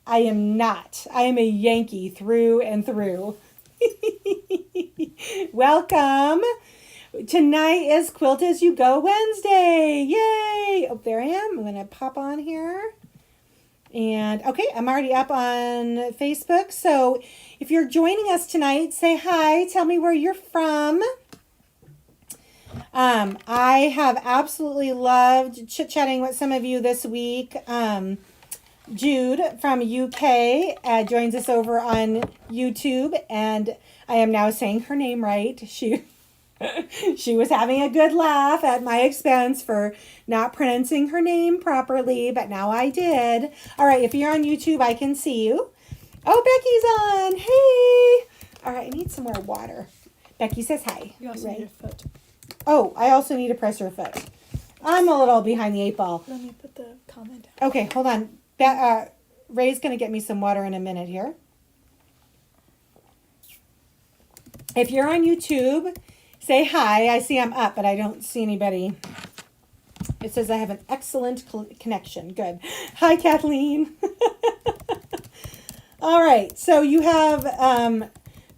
I am not. I am a Yankee through and through. Welcome. Tonight is Quilt As You Go Wednesday. Yay. Oh, there I am. I'm going to pop on here. And okay, I'm already up on Facebook. So if you're joining us tonight, say hi. Tell me where you're from. I have absolutely loved chit-chatting with some of you this week. Jude from UK joins us over on YouTube, and I am now saying her name right. She was having a good laugh at my expense for not pronouncing her name properly, but now I did. All right, if you're on YouTube, I can see you. Oh, Becky's on. Hey. All right, I need some more water. Becky says hi. You also need a foot. Oh, I also need to press her foot. I'm a little behind the 8 ball. Let me put the comment down. Okay, hold on. Ray's going to get me some water in a minute here. If you're on YouTube, say hi. I see I'm up, but I don't see anybody. It says I have an excellent connection. Good. Hi, Kathleen. All right, so you have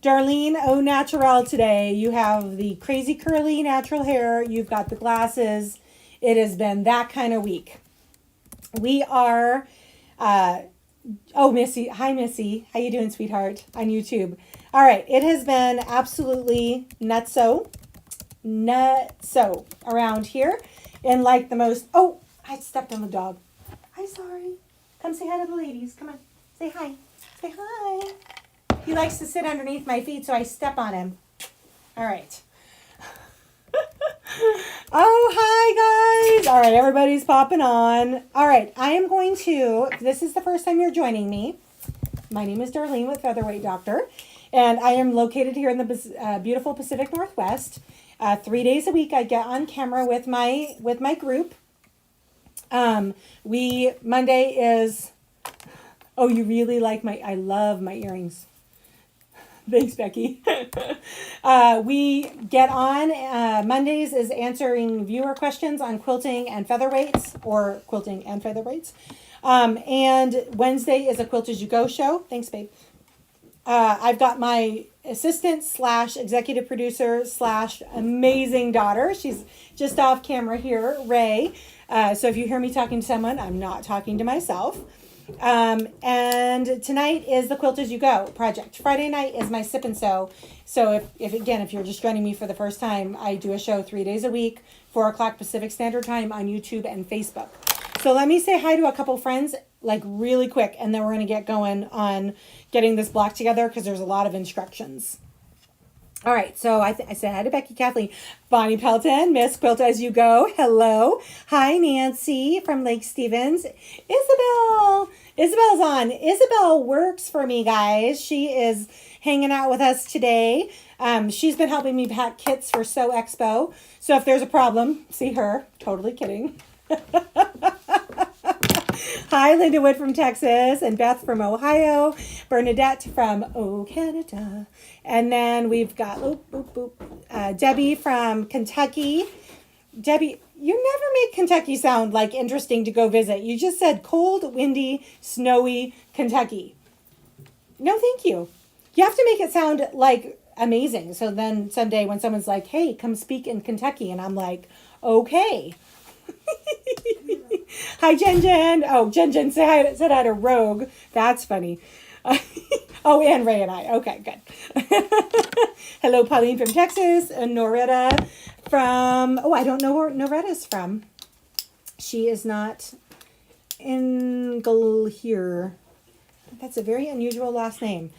Darlene Au Naturel today. You have the crazy curly natural hair. You've got the glasses. It has been that kind of week. We are, Missy. Hi, Missy. How you doing, sweetheart? On YouTube. All right. It has been absolutely nutso around here. And like the most, I stepped on the dog. Hi, sorry. Come say hi to the ladies. Come on. Say hi. Say hi. He likes to sit underneath my feet, so I step on him. All right. Oh, hi, guys. All right, everybody's popping on. All right, I am going to, if this is the first time you're joining me, my name is Darlene with Featherweight Doctor, and I am located here in the beautiful Pacific Northwest. 3 days a week, I get on camera with my group. Monday is, you really like I love my earrings. Thanks, Becky. We get on, Mondays is answering viewer questions on quilting and featherweights, or quilting and featherweights. And Wednesday is a Quilt As You Go show. Thanks, babe. I've got my assistant / executive producer / amazing daughter. She's just off camera here, Ray. So if you hear me talking to someone, I'm not talking to myself. And tonight is the Quilt As You Go project. Friday night is my sip and sew. So if you're just joining me for the first time, I do a show 3 days a week, 4 o'clock Pacific Standard Time on YouTube and Facebook. So let me say hi to a couple friends, like really quick, and then we're going to get going on getting this block together because there's a lot of instructions. All right, so I said hi to Becky, Kathleen, Bonnie Pelton, Miss Quilt As You Go. Hello. Hi, Nancy from Lake Stevens. Isabel. Isabel's on. Isabel works for me, guys. She is hanging out with us today. She's been helping me pack kits for Sew Expo. So if there's a problem, see her. Totally kidding. Hi, Linda Wood from Texas, and Beth from Ohio, Bernadette from Canada, and then we've got Debbie from Kentucky. Debbie, you never make Kentucky sound like interesting to go visit. You just said cold, windy, snowy Kentucky. No, thank you. You have to make it sound like amazing. So then someday when someone's like, hey, come speak in Kentucky, and I'm like, okay. Hi, Jen Jen. Oh, Jen Jen said hi to Rogue. That's funny. And Ray and I. Okay, good. Hello, Pauline from Texas, and Noretta from, I don't know where Noretta's from. She is not in here. That's a very unusual last name.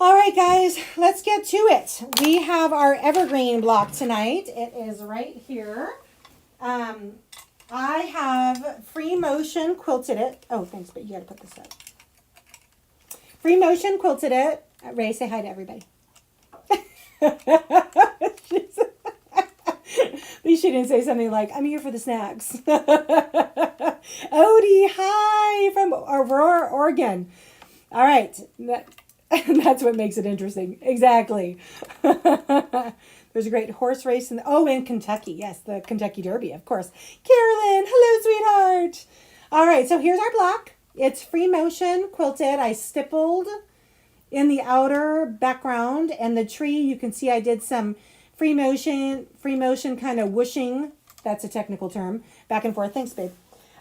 All right, guys, let's get to it. We have our Evergreen block tonight. It is right here. I have Free Motion quilted it. Oh, thanks, but you got to put this up. Free Motion quilted it. Ray, say hi to everybody. At least she didn't say something like, I'm here for the snacks. Odie, hi, from Aurora, Oregon. All right. That's what makes it interesting. Exactly. There's a great horse race in Kentucky. Yes, the Kentucky Derby, of course. Carolyn, hello, sweetheart. All right, so here's our block. It's free motion quilted. I stippled in the outer background, and the tree, you can see I did some free motion kind of whooshing. That's a technical term. Back and forth. Thanks, babe.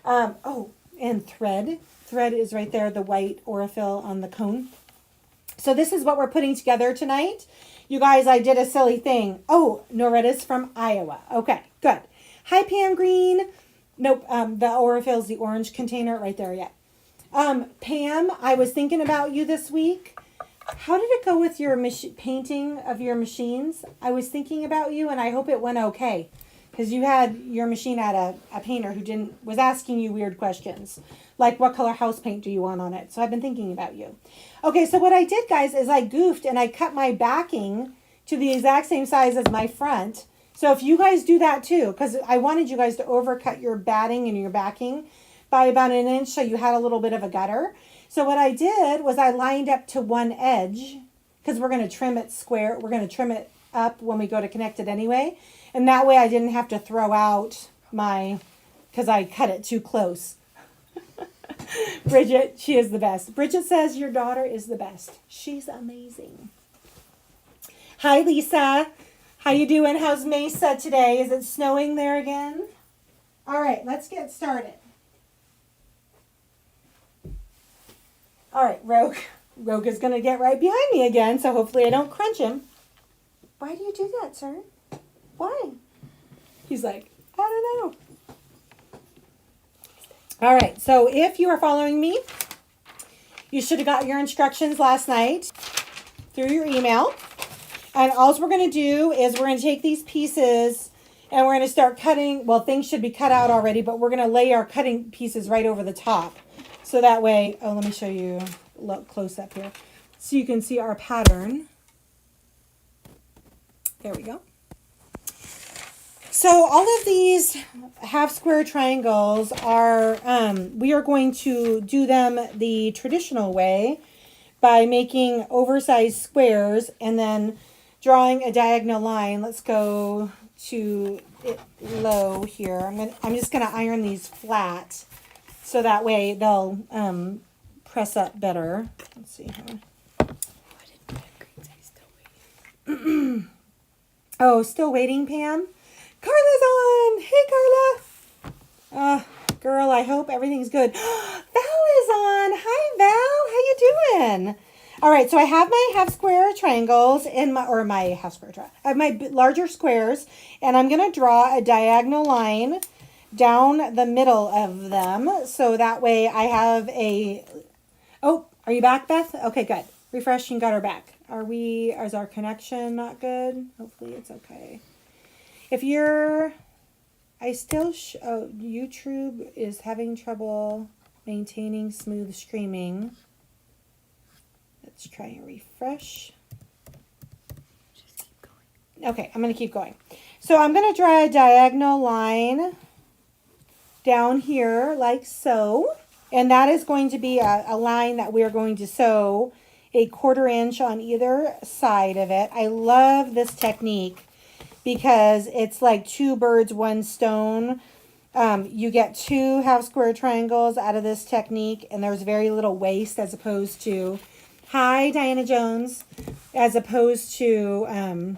And thread. Thread is right there, the white Aurifil on the cone. So this is what we're putting together tonight. You guys, I did a silly thing. Oh, Noretta's from Iowa. Okay, good. Hi, Pam Green. Nope, the Aurifil's the orange container right there, yeah. Pam, I was thinking about you this week. How did it go with your painting of your machines? I was thinking about you, and I hope it went okay. Because you had your machine at a painter who was asking you weird questions. Like, what color house paint do you want on it? So I've been thinking about you. Okay, so what I did, guys, is I goofed and I cut my backing to the exact same size as my front. So if you guys do that too, because I wanted you guys to overcut your batting and your backing by about 1 inch so you had a little bit of a gutter. So what I did was I lined up to one edge, because we're going to trim it square. We're going to trim it up when we go to connect it anyway. And that way I didn't have to throw out because I cut it too close. Bridget, she is the best. Bridget says your daughter is the best. She's amazing. Hi, Lisa. How you doing? How's Mesa today? Is it snowing there again? All right, let's get started. All right, Rogue. Rogue is going to get right behind me again, so hopefully I don't crunch him. Why do you do that, sir? Why? He's like, I don't know. All right, so if you are following me, you should have got your instructions last night through your email. And all we're going to do is we're going to take these pieces and we're going to start cutting. Well, things should be cut out already, but we're going to lay our cutting pieces right over the top. So that way, let me show you look close up here. So you can see our pattern. There we go. So all of these half square triangles are, we are going to do them the traditional way by making oversized squares and then drawing a diagonal line. Let's go to it low here. I'm just going to iron these flat so that way they'll press up better. Let's see here. Oh, still waiting, Pam? Carla's on! Hey, Carla! Girl, I hope everything's good. Val is on! Hi, Val! How you doing? All right, so I have my half square triangles in my I have my larger squares, and I'm going to draw a diagonal line down the middle of them, so that way I have a... Oh, are you back, Beth? Okay, good. Refreshing, got her back. Is our connection not good? Hopefully it's okay. If you're, YouTube is having trouble maintaining smooth streaming. Let's try and refresh. Just keep going. Okay, I'm going to keep going. So I'm going to draw a diagonal line down here like so. And that is going to be a line that we're going to sew a 1/4 inch on either side of it. I love this technique because it's like 2 birds, 1 stone. You get 2 half square triangles out of this technique, and there's very little waste as opposed to, hi, Diana Jones, as opposed to,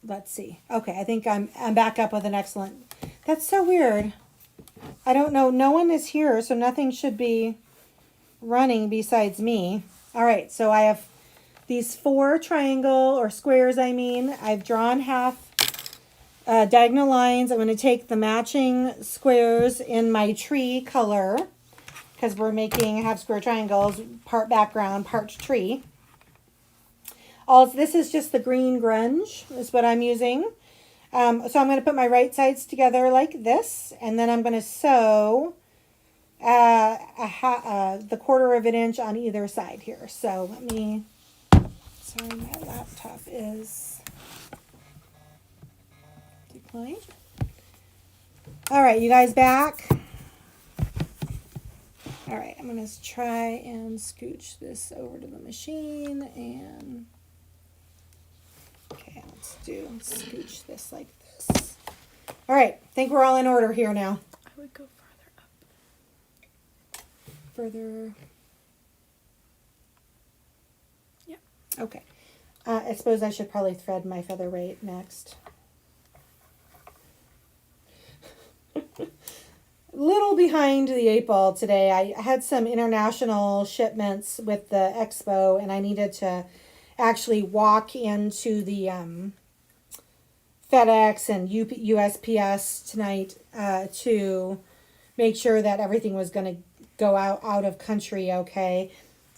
let's see. Okay, I think I'm back up with an excellent. That's so weird. I don't know. No one is here, so nothing should be running besides me. All right, so I have these 4 triangle or squares, I've drawn half diagonal lines. I'm going to take the matching squares in my tree color because we're making half square triangles, part background, part tree. This is just the green grunge is what I'm using. So I'm going to put my right sides together like this, and then I'm going to sew the 1/4 inch on either side here. So sorry, my laptop is declined. All right, you guys back? All right, I'm going to try and scooch this over to the machine and okay, let's scooch this like this. All right, I think we're all in order here now. I would go farther up. further. Yeah. Okay. I suppose I should probably thread my feather weight next. Little behind the eight ball today. I had some international shipments with the expo, and I needed to actually walk into the FedEx and USPS tonight to make sure that everything was going to go out of country okay.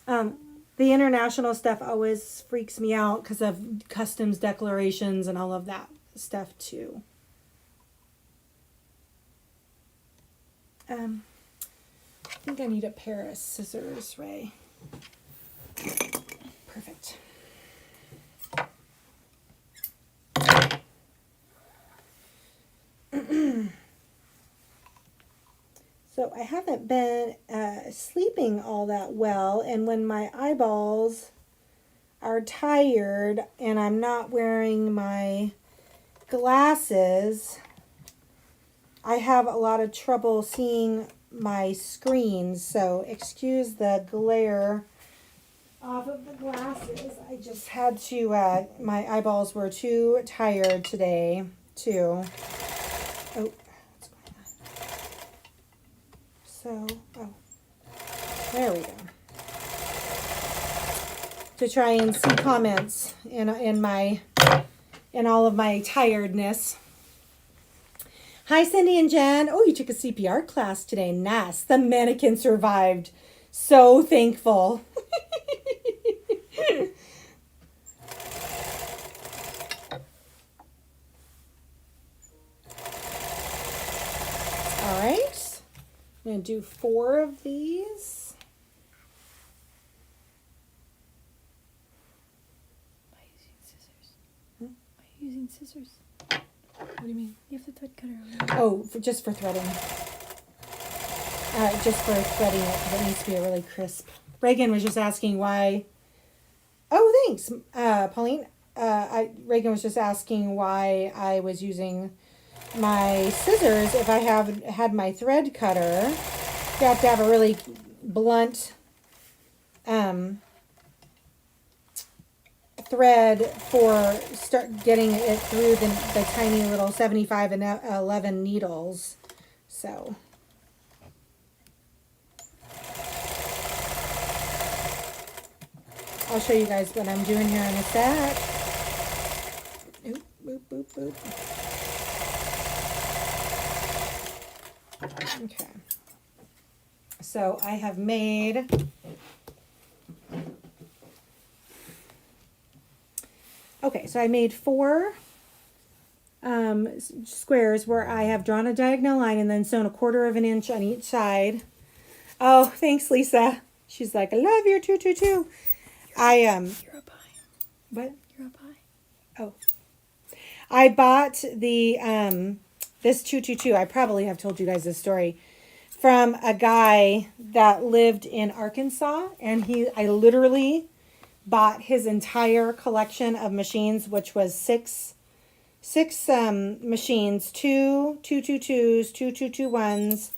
The international stuff always freaks me out because of customs declarations and all of that stuff too. I think I need a pair of scissors, Ray. Perfect. So I haven't been sleeping all that well, and when my eyeballs are tired and I'm not wearing my glasses, I have a lot of trouble seeing my screen, so excuse the glare off of the glasses. I just had to, my eyeballs were too tired today to, oh, what's going on? So, oh, there we go. To try and see comments in all of my tiredness. Hi, Cindy and Jen. Oh, you took a CPR class today. Nice. The mannequin survived. So thankful. All right. I'm going to do 4 of these. Why are you using scissors? Why are you using scissors? What do you mean? You have the thread cutter on. Oh, just for threading. Just for threading it because it needs to be really crisp. Reagan was just asking why. Oh, thanks, Pauline. Reagan was just asking why I was using my scissors if I had my thread cutter. You have to have a really blunt thread for start getting it through the tiny little 75 and 11 needles. So I'll show you guys what I'm doing here in a sec. Oop, boop, boop, boop. Okay. So I have made so I made 4 squares where I have drawn a diagonal line and then sewn 1/4 of an inch on each side. Oh, thanks, Lisa. She's like, I love your 222. You're a pie. What? You're a pie. Oh. I bought the this 222. I probably have told you guys this story from a guy that lived in Arkansas, and I literally bought his entire collection of machines, which was six machines, 2 222s, 2 221s,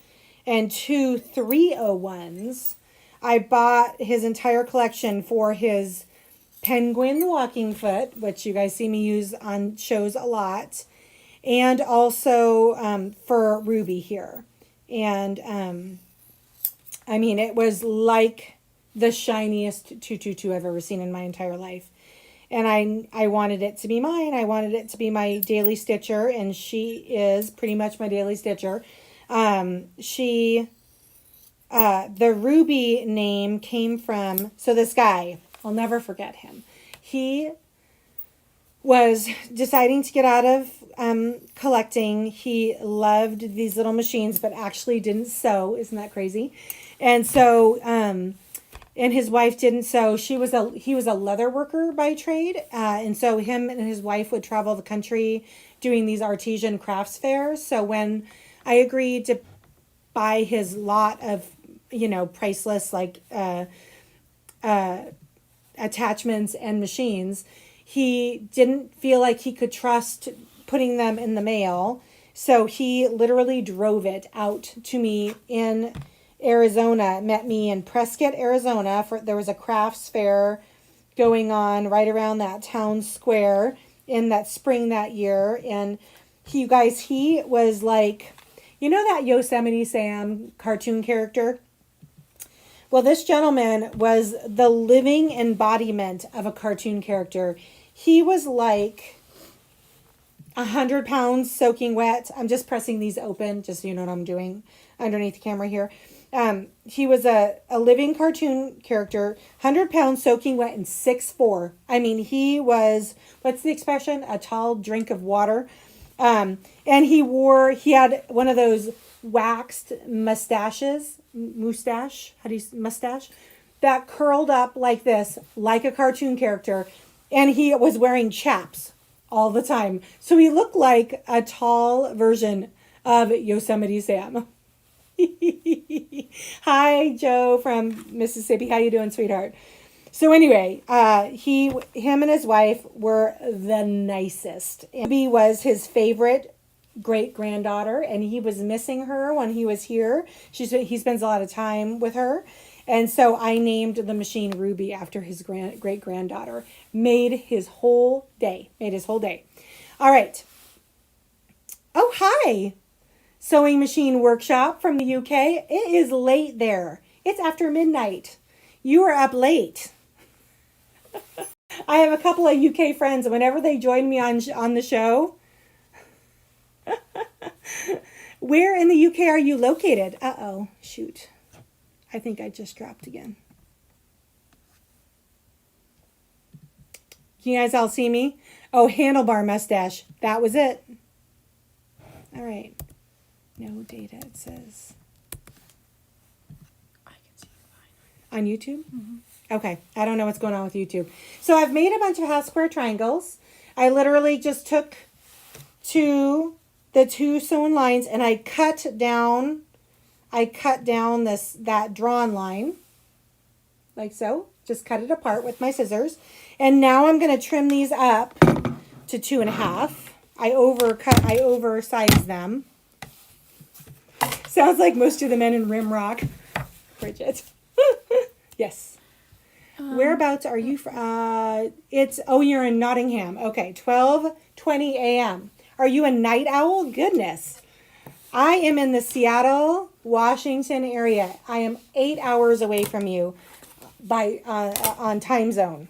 and 2 301s. I bought his entire collection for his penguin walking foot, which you guys see me use on shows a lot, and also for Ruby here. And I mean, it was like the shiniest 222 I've ever seen in my entire life. And I wanted it to be mine. I wanted it to be my daily stitcher, and she is pretty much my daily stitcher. The Ruby name came from, so this guy, I'll never forget him. He was deciding to get out of collecting. He loved these little machines, but actually didn't sew. Isn't that crazy? And so, and his wife didn't sew. He was a leather worker by trade. And so him and his wife would travel the country doing these artisan crafts fairs. So when I agreed to buy his lot of, priceless, like, attachments and machines, he didn't feel like he could trust putting them in the mail. So he literally drove it out to me in Arizona, met me in Prescott, Arizona. There was a crafts fair going on right around that town square in that spring that year. And you guys, he was like, you know that Yosemite Sam cartoon character? Well, this gentleman was the living embodiment of a cartoon character. He was like 100 pounds soaking wet. I'm just pressing these open just so you know what I'm doing underneath the camera here. He was a living cartoon character, 100 pounds soaking wet, and 6'4". I mean, he was, what's the expression? A tall drink of water. And he had one of those waxed mustache, that curled up like this, like a cartoon character. And he was wearing chaps all the time. So he looked like a tall version of Yosemite Sam. Hi, Joe from Mississippi. How you doing, sweetheart? So anyway, him and his wife were the nicest. Abby was his favorite great-granddaughter, and he was missing her when he was here. He spends a lot of time with her. And so I named the machine Ruby after his great-granddaughter. Made his whole day. All right. Oh, hi. Sewing Machine Workshop from the UK. It is late there. It's after midnight. You are up late. I have a couple of UK friends, and whenever they join me on the show, where in the UK are you located? Uh-oh, shoot. I think I just dropped again. Can you guys all see me? Oh, handlebar mustache. That was it. All right. No data, it says. I can see you fine. On YouTube? Mm-hmm. Okay. I don't know what's going on with YouTube. So I've made a bunch of half square triangles. I literally just took the two sewn lines and I cut down that drawn line like so. Just cut it apart with my scissors. And now I'm going to trim these up to 2.5. I oversized them. Sounds like most of the men in Rimrock. Bridget. Yes. Whereabouts are you from? You're in Nottingham. Okay, 12:20 a.m. Are you a night owl? Goodness. I am in the Seattle, Washington area. I am 8 hours away from you on time zone.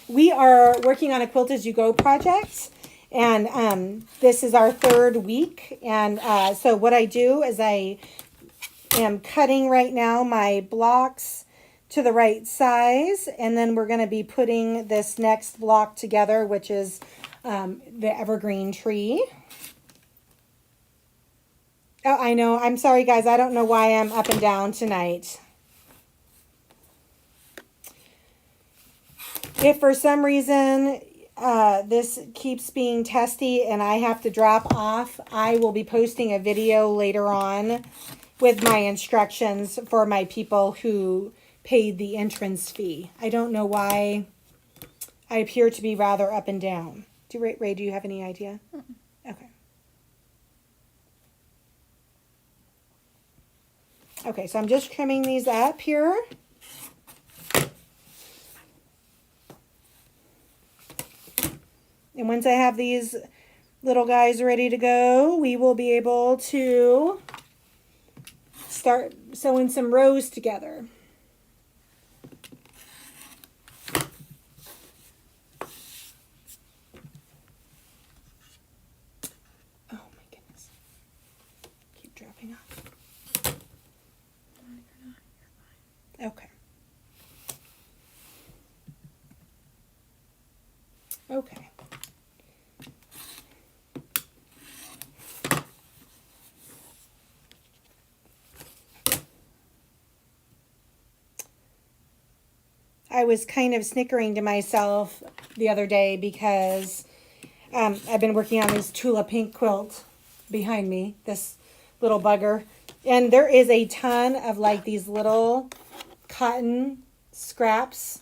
We are working on a Quilt As You Go project. And this is our 3rd week. And so what I do is I am cutting right now my blocks to the right size. And then we're going to be putting this next block together, which is the evergreen tree. Oh, I know. I'm sorry, guys. I don't know why I'm up and down tonight. If for some reason this keeps being testy and I have to drop off, I will be posting a video later on with my instructions for my people who paid the entrance fee. I don't know why I appear to be rather up and down. Ray, do you have any idea? Okay. Okay, so I'm just trimming these up here. And once I have these little guys ready to go, we will be able to start sewing some rows together. Oh my goodness. Keep dropping off. Okay. Okay. I was kind of snickering to myself the other day because I've been working on this Tula Pink quilt behind me, this little bugger. And there is a ton of like these little cotton scraps.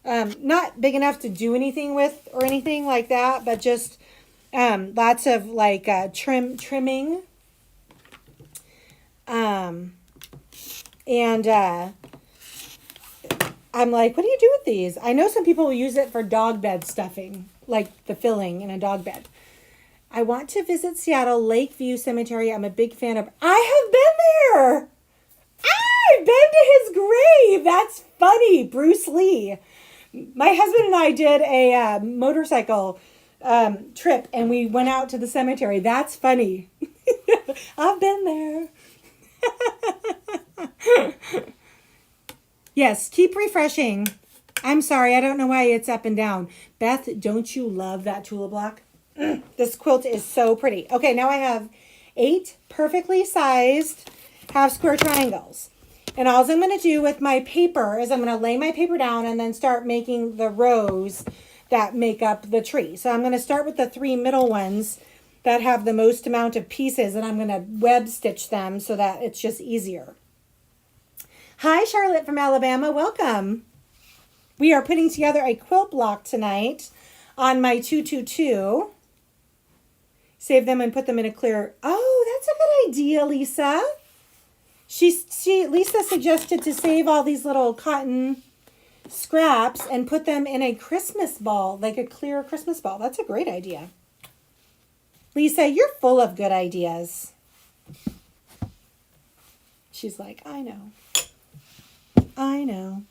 Not big enough to do anything with or anything like that, but just lots of like trimming And I'm like, what do you do with these? I know some people will use it for dog bed stuffing, like the filling in a dog bed. I want to visit Seattle Lakeview Cemetery. I'm a big fan of. I have been there. I've been to his grave. That's funny. Bruce Lee. My husband and I did a motorcycle trip, and we went out to the cemetery. That's funny. I've been there. Yes, keep refreshing. I'm sorry, I don't know why it's up and down. Beth, don't you love that Tula block? This quilt is so pretty. Okay, now I have 8 perfectly sized half square triangles. And all I'm going to do with my paper is I'm going to lay my paper down and then start making the rows that make up the tree. So I'm going to start with the 3 middle ones that have the most amount of pieces, and I'm going to web stitch them so that it's just easier. Hi, Charlotte from Alabama. Welcome. We are putting together a quilt block tonight on my 222. Save them and put them in a clear. Oh, that's a good idea, Lisa. Lisa suggested to save all these little cotton scraps and put them in a Christmas ball, like a clear Christmas ball. That's a great idea. Lisa, you're full of good ideas. She's like, I know. I know.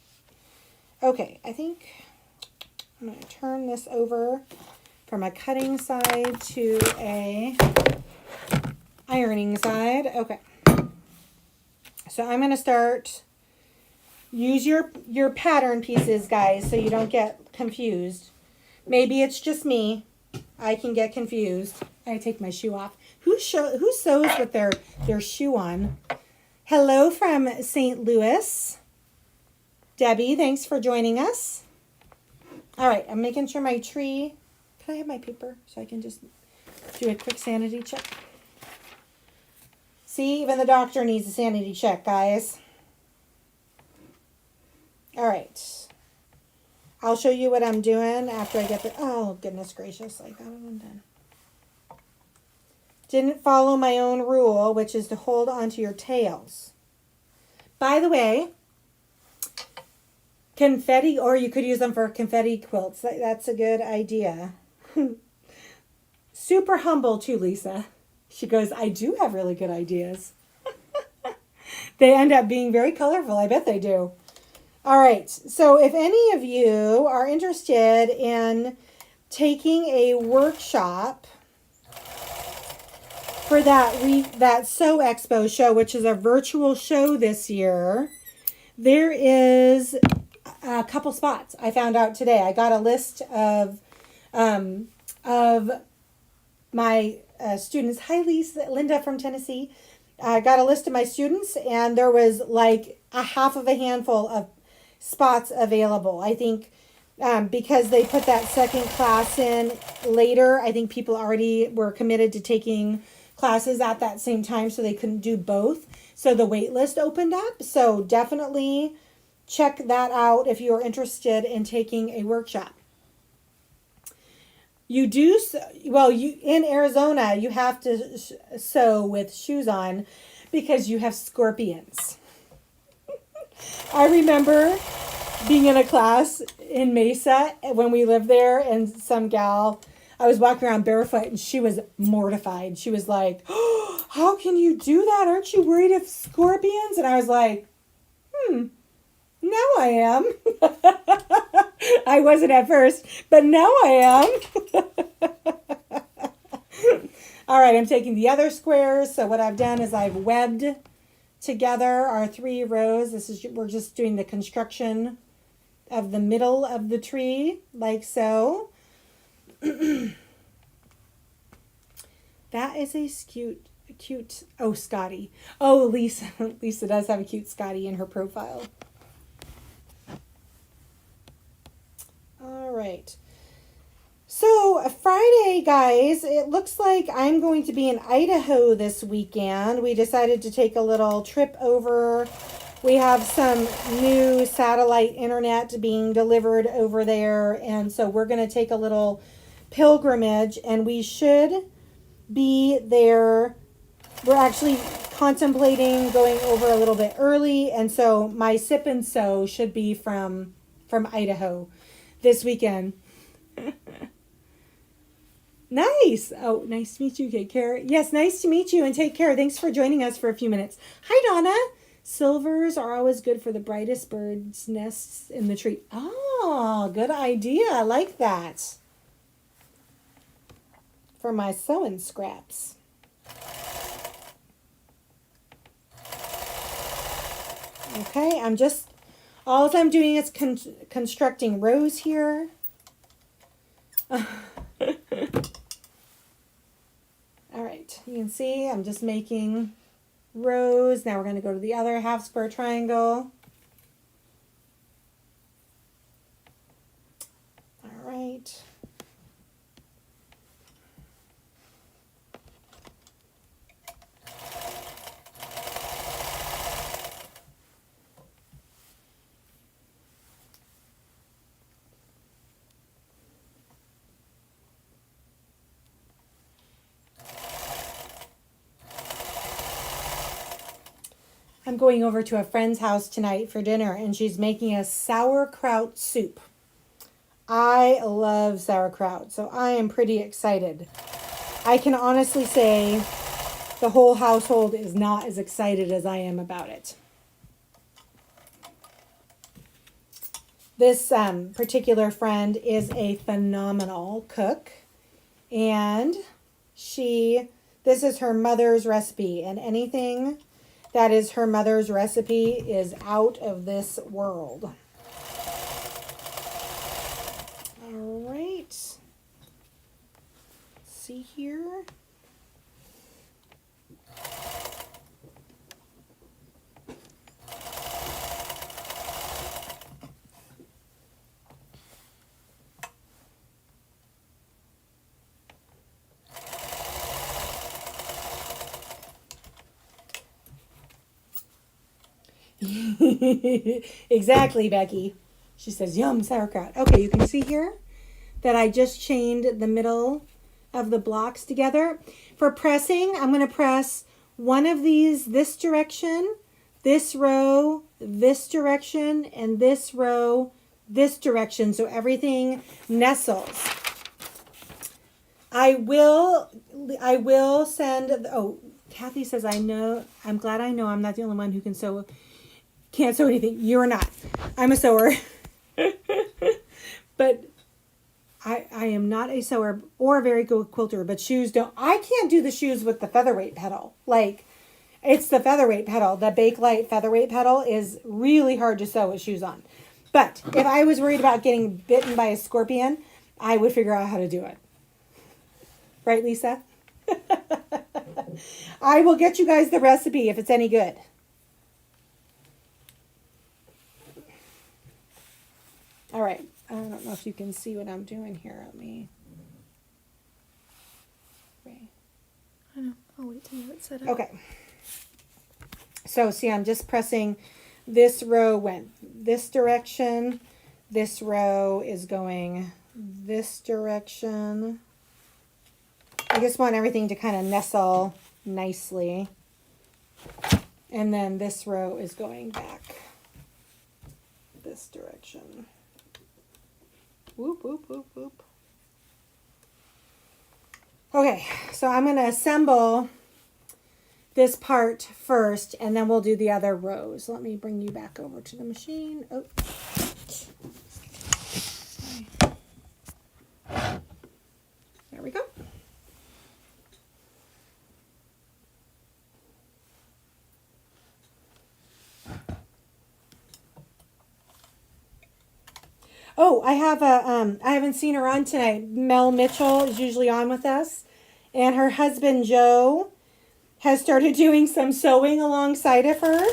Okay, I think I'm going to turn this over from a cutting side to a ironing side. Okay. So I'm going to start, use your pattern pieces, guys, so you don't get confused. Maybe it's just me. I can get confused. I take my shoe off. Who sews with their shoe on? Hello from St. Louis. Debbie, thanks for joining us. All right, I'm making sure my tree... Can I have my paper so I can just do a quick sanity check? See, even the doctor needs a sanity check, guys. All right. I'll show you what I'm doing after I get the... Oh, goodness gracious. I got it undone. Didn't follow my own rule, which is to hold onto your tails. By the way... Confetti, or you could use them for confetti quilts. That's a good idea. Super humble too, Lisa. She goes, I do have really good ideas. They end up being very colorful. I bet they do. All right. So if any of you are interested in taking a workshop for that Sew Expo show, which is a virtual show this year, there is a couple spots I found out today. I got a list of my students. Hi, Lisa, Linda from Tennessee. I got a list of my students, and there was like a half of a handful of spots available. I think because they put that second class in later, I think people already were committed to taking classes at that same time, so they couldn't do both. So the wait list opened up. So definitely check that out if you're interested in taking a workshop. You do, well, in Arizona, you have to sew with shoes on because you have scorpions. I remember being in a class in Mesa when we lived there, and some gal, I was walking around barefoot, and she was mortified. She was like, oh, how can you do that? Aren't you worried of scorpions? And I was like, now I am. I wasn't at first, but now I am. All right, I'm taking the other squares. So what I've done is I've webbed together our 3 rows. We're just doing the construction of the middle of the tree, like so. That is a cute, oh, Scotty. Oh, Lisa. Lisa does have a cute Scotty in her profile. All right. So Friday, guys, it looks like I'm going to be in Idaho this weekend. We decided to take a little trip over. We have some new satellite internet being delivered over there. And so we're going to take a little pilgrimage, and we should be there. We're actually contemplating going over a little bit early, and so my sip and sew should be from Idaho this weekend. Nice. Oh, nice to meet you, Kate Care. Yes, nice to meet you, and take care. Thanks for joining us for a few minutes. Hi, Donna. Silvers are always good for the brightest birds' nests in the tree. Oh, good idea. I like that. For my sewing scraps. Okay, all I'm doing is constructing rows here. All right, you can see I'm just making rows. Now we're going to go to the other half square triangle. All right. I'm going over to a friend's house tonight for dinner, and she's making a sauerkraut soup. I love sauerkraut, so I am pretty excited. I can honestly say the whole household is not as excited as I am about it. This particular friend is a phenomenal cook, and this is her mother's recipe, and anything that is her mother's recipe is out of this world. All right. Let's see here. Exactly, Becky. She says, yum, sauerkraut. Okay, you can see here that I just chained the middle of the blocks together. For pressing, I'm going to press one of these this direction, this row, this direction, and this row, this direction, so everything nestles. I will send, oh, Kathy says, I'm glad I know I'm not the only one who can't sew anything. You're not. I'm a sewer. But I am not a sewer or a very good quilter, but shoes don't. I can't do the shoes with the featherweight pedal. Like, it's the featherweight pedal. The Bakelite featherweight pedal is really hard to sew with shoes on. But if I was worried about getting bitten by a scorpion, I would figure out how to do it. Right, Lisa? I will get you guys the recipe if it's any good. All right. I don't know if you can see what I'm doing here. Let me. Wait. I know. I'll wait till you have it set up. Okay. So see, I'm just pressing. This row went this direction. This row is going this direction. I just want everything to kind of nestle nicely. And then this row is going back this direction. Whoop, whoop, whoop, whoop. Okay, so I'm going to assemble this part first, and then we'll do the other rows. Let me bring you back over to the machine. Oh. Sorry. There we go. Oh, I haven't seen her on tonight. Mel Mitchell is usually on with us. And her husband, Joe, has started doing some sewing alongside of her.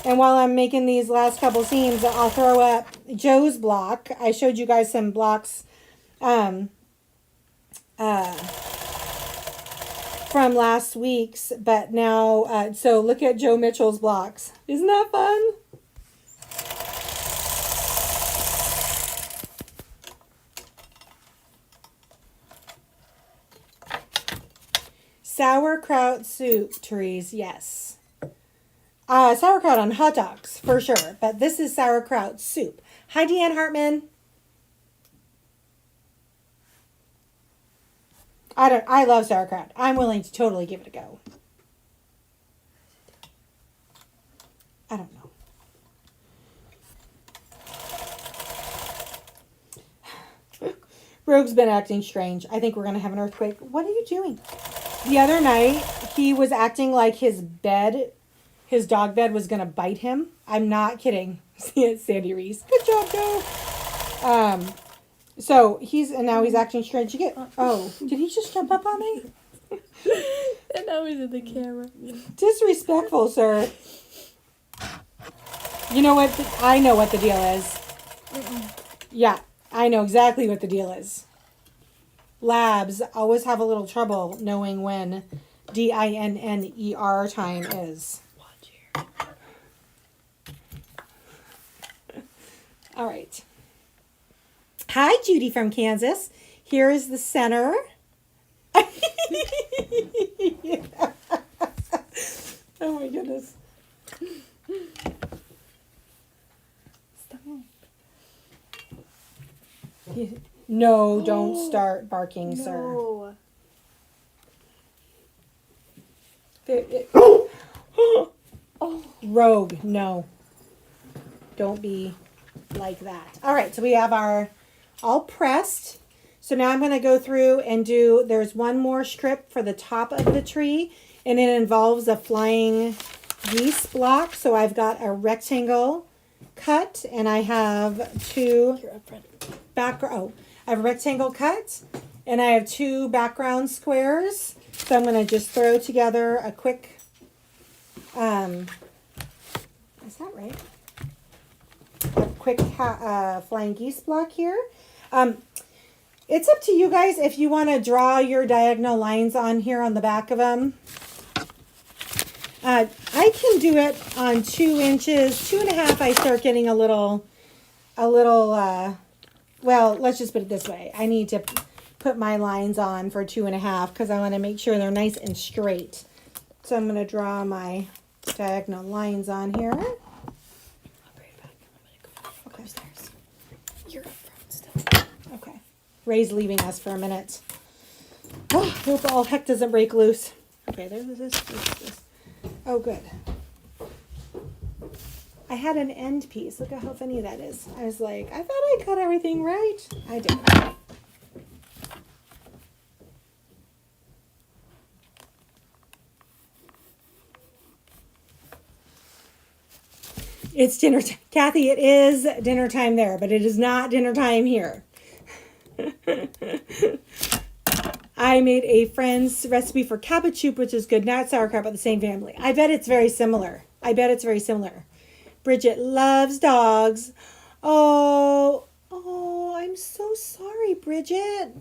And while I'm making these last couple seams, I'll throw up Joe's block. I showed you guys some blocks from last week's. But now, so look at Joe Mitchell's blocks. Isn't that fun? Sauerkraut soup, Therese, yes. Sauerkraut on hot dogs, for sure. But this is sauerkraut soup. Hi, Deanne Hartman. I love sauerkraut. I'm willing to totally give it a go. I don't know. Rogue's been acting strange. I think we're going to have an earthquake. What are you doing? The other night, he was acting like his dog bed was going to bite him. I'm not kidding. Sandy Reese. Good job, Joe. So now he's acting strange. Did he just jump up on me? And now he's in the camera. Disrespectful, sir. You know what? I know what the deal is. Yeah, I know exactly what the deal is. Labs always have a little trouble knowing when DINNER time is. Watch here. All right. Hi, Judy from Kansas. Here is the center. Oh my goodness. Stop. No, don't start barking, sir. No. Rogue, no. Don't be like that. All right, so we have our all pressed. So now I'm going to go through and there's one more strip for the top of the tree, and it involves a flying geese block. So I've got a rectangle cut, and I have two I have a rectangle cut, and I have two background squares. So I'm going to just throw together a quick, is that right? A quick flying geese block here. It's up to you guys if you want to draw your diagonal lines on here on the back of them. I can do it on 2 inches, 2.5. I start getting a little, well, let's just put it this way. I need to put my lines on for 2.5 because I want to make sure they're nice and straight. So I'm going to draw my diagonal lines on here. I'll be right back. I'm going to go upstairs. You're up front still. Okay. Ray's leaving us for a minute. Oh, hope all heck doesn't break loose. Okay, there's this. Oh, good. I had an end piece. Look at how funny that is. I was like, I thought I got everything right. I didn't. It's dinner time. Kathy, it is dinner time there, but it is not dinner time here. I made a friend's recipe for cabbage soup, which is good. Not sauerkraut, but the same family. I bet it's very similar. Bridget loves dogs. Oh, I'm so sorry, Bridget.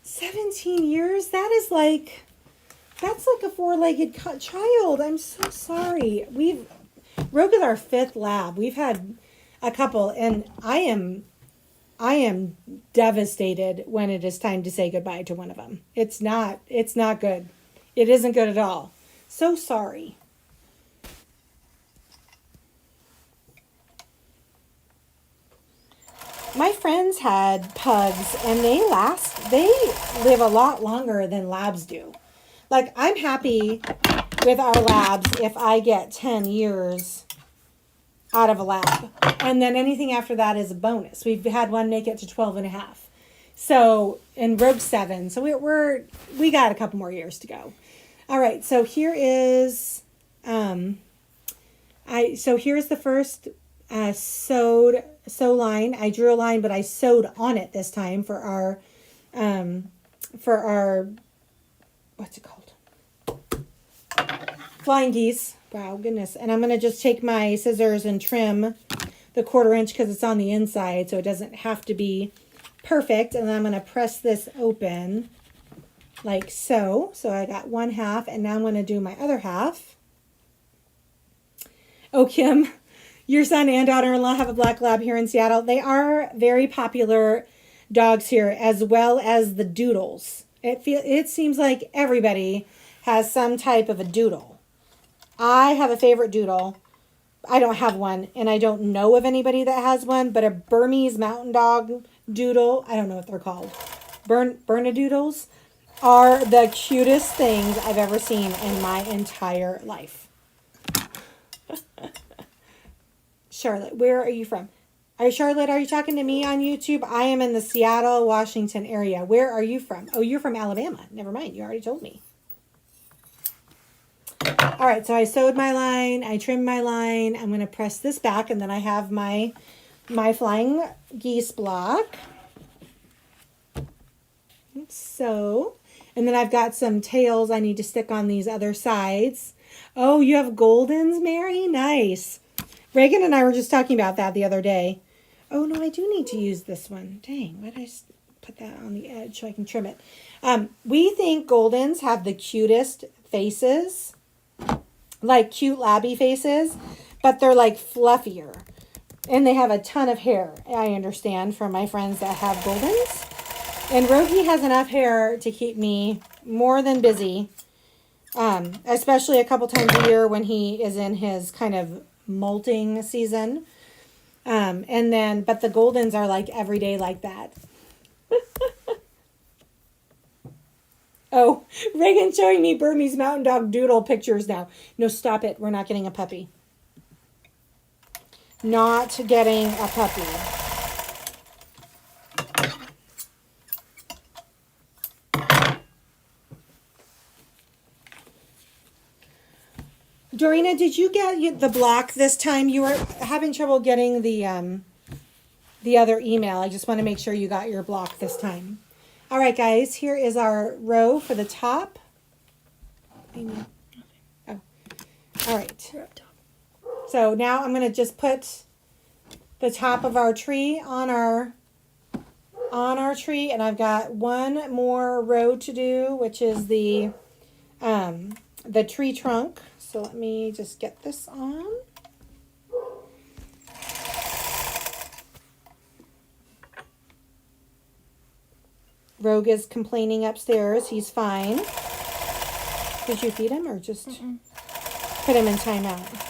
17 years? That's like a 4-legged child. I'm so sorry. Rogue is our 5th lab. We've had a couple, and I am devastated when it is time to say goodbye to one of them. It's not good. It isn't good at all. So sorry. My friends had pugs, and they live a lot longer than labs do. Like, I'm happy with our labs if I get 10 years out of a lab. And then anything after that is a bonus. We've had one make it to 12.5. So, and Rogue 7. So we got a couple more years to go. All right. So here is, here's the first sew line. I drew a line, but I sewed on it this time for our, what's it called? Flying geese. Wow, goodness. And I'm going to just take my scissors and trim the 1/4 inch because it's on the inside, so it doesn't have to be perfect. And then I'm going to press this open like so. So I got 1/2, and now I'm going to do my other half. Oh, Kim, your son and daughter-in-law have a black lab here in Seattle. They are very popular dogs here, as well as the doodles. It seems like everybody has some type of a doodle. I have a favorite doodle. I don't have one, and I don't know of anybody that has one, but a Burmese mountain dog doodle, I don't know what they're called. Bernedoodles are the cutest things I've ever seen in my entire life. Charlotte, where are you from? Charlotte, are you talking to me on YouTube? I am in the Seattle, Washington area. Where are you from? Oh, you're from Alabama. Never mind. You already told me. All right, so I sewed my line. I trimmed my line. I'm going to press this back, and then I have my flying geese block. So, and then I've got some tails I need to stick on these other sides. Oh, you have Goldens, Mary? Nice. Reagan and I were just talking about that the other day. Oh, no, I do need to use this one. Dang, why did I put that on the edge so I can trim it? We think Goldens have the cutest faces, like cute labby faces, but they're like fluffier. And they have a ton of hair, I understand, from my friends that have Goldens. And Rogi has enough hair to keep me more than busy, especially a couple times a year when he is in his kind of molting season. And then, but the Goldens are like every day like that. Oh, Reagan's showing me Burmese mountain dog doodle pictures now. No, stop it. We're not getting a puppy. Not getting a puppy. Dorina, did you get the block this time? You were having trouble getting the other email. I just want to make sure you got your block this time. All right, guys, here is our row for the top. Oh, all right. You're up top. So now I'm going to just put the top of our tree on our tree, and I've got one more row to do, which is the tree trunk. So let me just get this on. Rogue is complaining upstairs. He's fine. Did you feed him or just put him in timeout?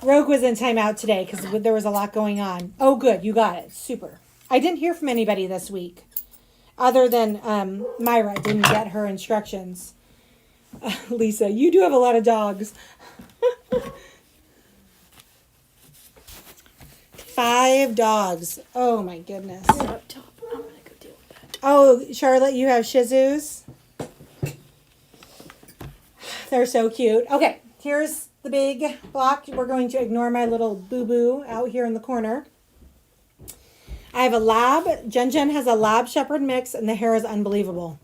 Rogue was in timeout today because there was a lot going on. Oh, good. You got it. Super. I didn't hear from anybody this week. Other than Myra didn't get her instructions. Lisa, you do have a lot of dogs. 5 dogs. Oh my goodness. You're up top. I'm gonna go deal with that. Oh, Charlotte, you have Shih Tzus. They're so cute. Okay, here's the big block. We're going to ignore my little boo-boo out here in the corner. I have a lab. Jen has a lab shepherd mix, and the hair is unbelievable.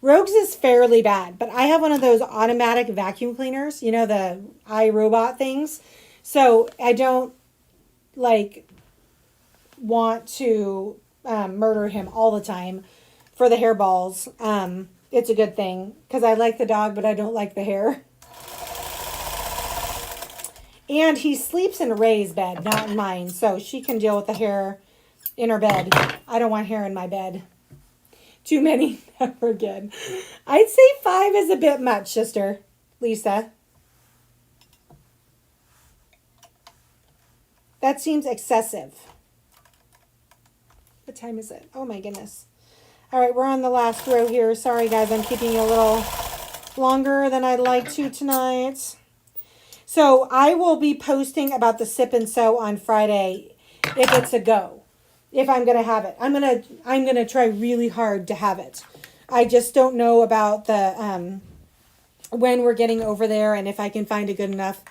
Rogue's is fairly bad, but I have one of those automatic vacuum cleaners, you know, the iRobot things. So I don't want to murder him all the time for the hairballs. It's a good thing because I like the dog, but I don't like the hair. And he sleeps in Ray's bed, not in mine, so she can deal with the hair in her bed. I don't want hair in my bed. Too many, never again. I'd say 5 is a bit much, sister Lisa. That seems excessive. What time is it? Oh my goodness. All right, we're on the last row here. Sorry guys, I'm keeping you a little longer than I'd like to tonight. So I will be posting about the sip and sew on Friday if it's a go. If I'm gonna have it, I'm gonna try really hard to have it. I just don't know about the when we're getting over there and if I can find a good enough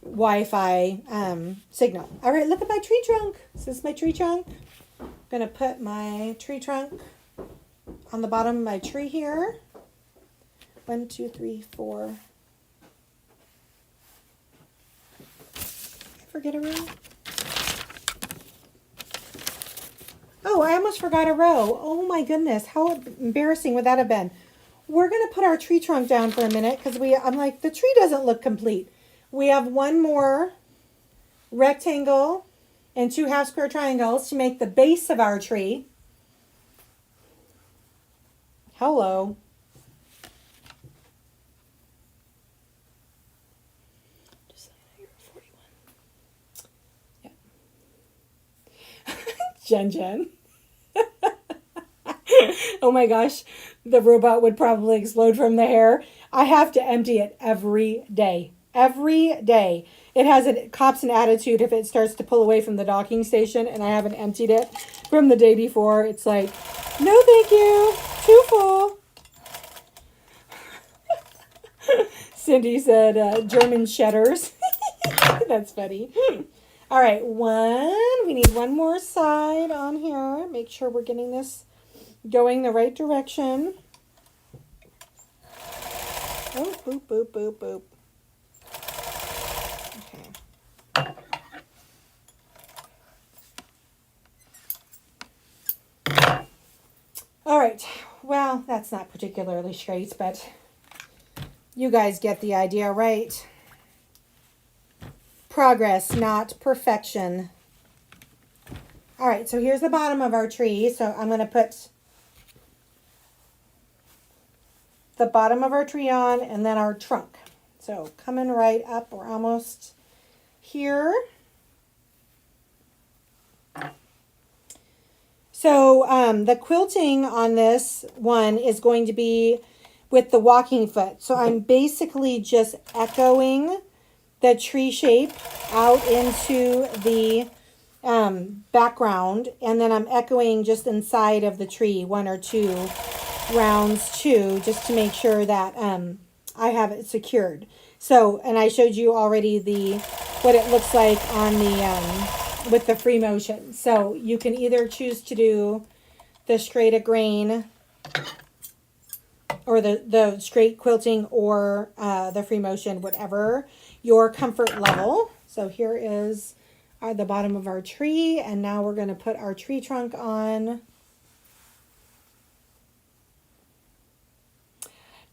Wi-Fi signal. All right, look at my tree trunk. Is this my tree trunk? I'm gonna put my tree trunk on the bottom of my tree here. 1, 2, 3, 4. Did I forget a row? Oh, I almost forgot a row. Oh my goodness, how embarrassing would that have been? We're going to put our tree trunk down for a minute because I'm like, the tree doesn't look complete. We have one more rectangle and 2 half square triangles to make the base of our tree. Hello. Jen Jen. Oh my gosh, the robot would probably explode from the hair. I have to empty it every day. Every day. It cops an attitude if it starts to pull away from the docking station and I haven't emptied it from the day before. It's like, no thank you, too full. Cindy said German shedders. That's funny. All right, we need one more side on here. Make sure we're getting this going the right direction. Oh, boop, boop, boop, boop. Okay. All right. Well, that's not particularly straight, but you guys get the idea, right? Progress, not perfection. All right, so here's the bottom of our tree. So I'm going to put the bottom of our tree on and then our trunk. So coming right up, we're almost here. So the quilting on this one is going to be with the walking foot. So I'm basically just echoing the tree shape out into the background, and then I'm echoing just inside of the tree 1 or 2 rounds too, just to make sure that I have it secured. So, and I showed you already what it looks like on the with the free motion. So you can either choose to do the straight a grain or the straight quilting or the free motion, whatever your comfort level. So here is the bottom of our tree, and now we're going to put our tree trunk on.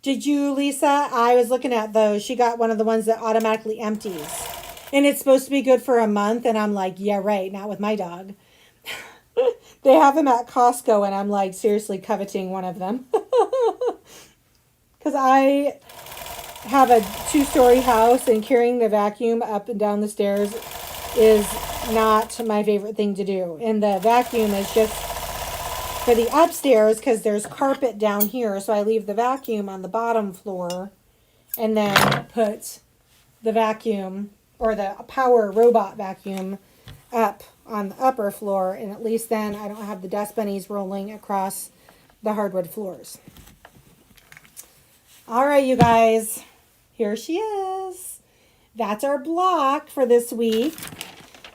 Did you, Lisa? I was looking at those. She got one of the ones that automatically empties. And it's supposed to be good for a month. And I'm like, yeah, right. Not with my dog. They have them at Costco. And I'm like, seriously coveting one of them. Because I have a 2-story house. And carrying the vacuum up and down the stairs is not my favorite thing to do. And the vacuum is just for the upstairs because there's carpet down here. So I leave the vacuum on the bottom floor and then put the vacuum or the power robot vacuum up on the upper floor. And at least then I don't have the dust bunnies rolling across the hardwood floors. All right, you guys, here she is. That's our block for this week.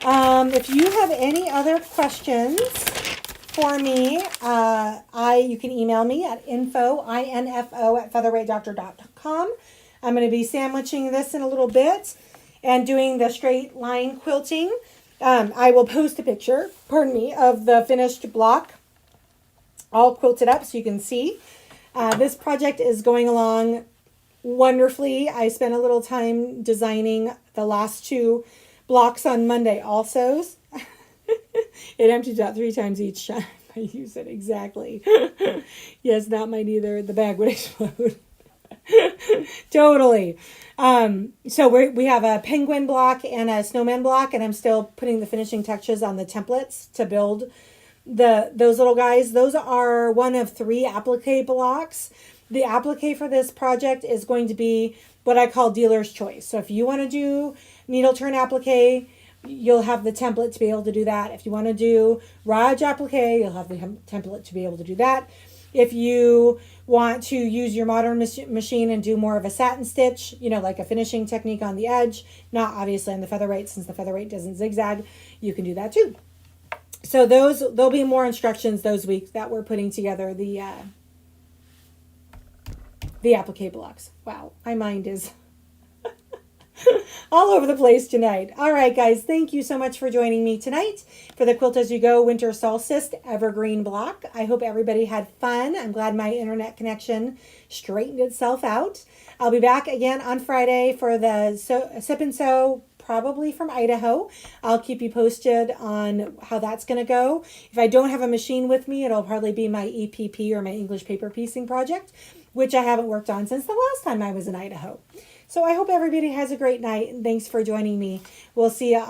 If you have any other questions for me, you can email me at info@featherweightdoctor.com. I'm going to be sandwiching this in a little bit and doing the straight line quilting. I will post a picture, of the finished block all quilted up so you can see. This project is going along wonderfully. I spent a little time designing the last 2 blocks on Monday also. It empties out 3 times each time I use it. Exactly. Yes, not mine either. The bag would explode. Totally. So we have a penguin block and a snowman block, and I'm still putting the finishing touches on the templates to build those little guys. Those are one of 3 applique blocks. The applique for this project is going to be what I call dealer's choice. So if you want to do needle turn applique, you'll have the template to be able to do that. If you want to do Raj applique, you'll have the template to be able to do that. If you want to use your modern machine and do more of a satin stitch, like a finishing technique on the edge, not obviously on the featherweight, since the featherweight doesn't zigzag, you can do that too. So there'll be more instructions those weeks that we're putting together the applique blocks. Wow, my mind is all over the place tonight. All right, guys, thank you so much for joining me tonight for the Quilt As You Go Winter Solstice Evergreen Block. I hope everybody had fun. I'm glad my internet connection straightened itself out. I'll be back again on Friday for the Sip and Sew, probably from Idaho. I'll keep you posted on how that's going to go. If I don't have a machine with me, it'll probably be my EPP or my English paper piecing project, which I haven't worked on since the last time I was in Idaho. So I hope everybody has a great night, and thanks for joining me. We'll see you